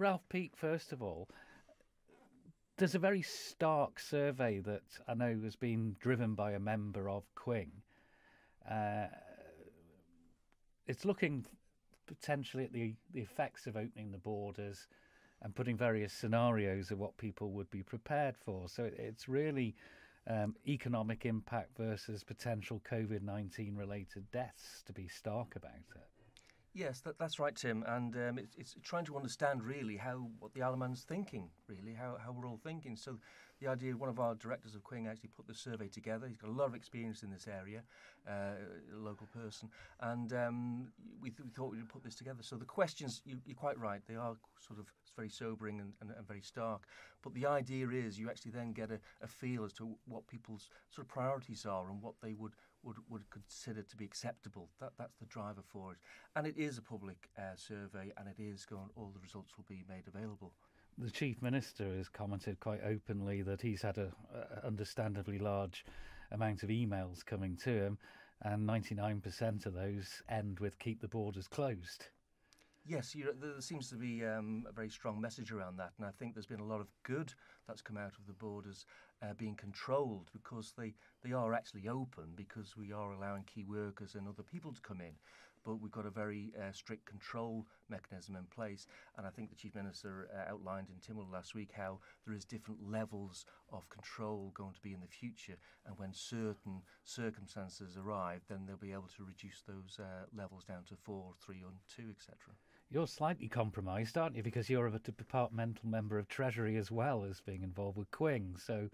Ralph Peake, first of all, there's a very stark survey that I know has been driven by a member of Quing. Uh, it's looking potentially at the effects of opening the borders and putting various scenarios of what people would be prepared for. So it's really economic impact versus potential COVID-19 related deaths, to be stark about it. Yes, that's right, Tim. And it's trying to understand really what the Isle of Man's thinking, really, how we're all thinking. So the idea, one of our directors of Quing actually put the survey together. He's got a lot of experience in this area, a local person. And we thought we'd put this together. So the questions, you're quite right, they are sort of very sobering and very stark. But the idea is you actually then get a feel as to what people's sort of priorities are and what they would consider to be acceptable. That's the driver for it. And it is a public survey, and all the results will be made available. The Chief Minister has commented quite openly that he's had a understandably large amount of emails coming to him, and 99% of those end with "keep the borders closed." Yes, there seems to be a very strong message around that, and I think there's been a lot of good that's come out of the borders being controlled, because they are actually open, because we are allowing key workers and other people to come in. But we've got a very strict control mechanism in place, and I think the Chief Minister outlined in Tynwald last week how there is different levels of control going to be in the future, and when certain circumstances arrive, then they'll be able to reduce those levels down to 4, 3 and 2, etc. You're slightly compromised, aren't you? Because you're a departmental member of Treasury as well as being involved with Quing. So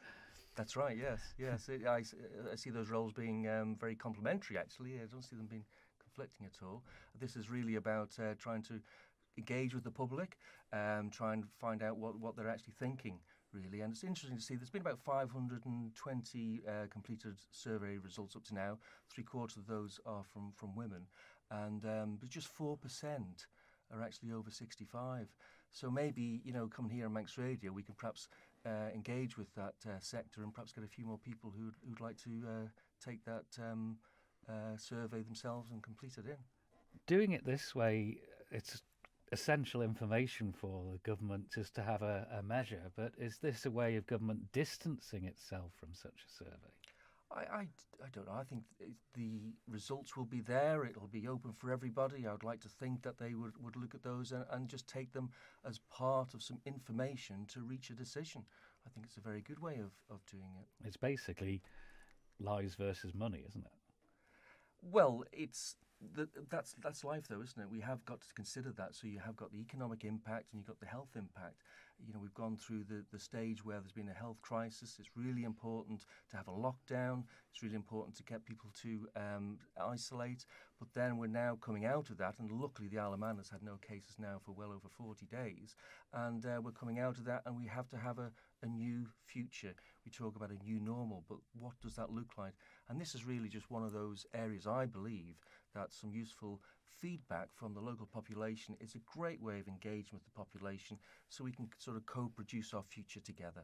that's right. Yes. I see those roles being very complementary. Actually, I don't see them being conflicting at all. This is really about trying to engage with the public, try and find out what they're actually thinking, really. And it's interesting to see there's been about 520 completed survey results up to now. 3/4 of those are from women, and but just 4% are actually over 65. So maybe, coming here on Manx Radio, we can perhaps engage with that sector and perhaps get a few more people who'd like to take that survey themselves and complete it in. Doing it this way, it's essential information for the government just to have a measure, but is this a way of government distancing itself from such a survey? I don't know. I think the results will be there. It'll be open for everybody. I would like to think that they would look at those and just take them as part of some information to reach a decision. I think it's a very good way of doing it. It's basically lives versus money, isn't it? Well, that's life, though, isn't it? We have got to consider that. So you have got the economic impact and you've got the health impact. We've gone through the stage where there's been a health crisis. It's really important to have a lockdown. It's really important to get people to isolate. But then we're now coming out of that, and luckily the Isle of Man has had no cases now for well over 40 days. And we're coming out of that, and we have to have a new future. We talk about a new normal, but what does that look like? And this is really just one of those areas, I believe, that some useful feedback from the local population is a great way of engaging with the population, so we can sort of co-produce our future together.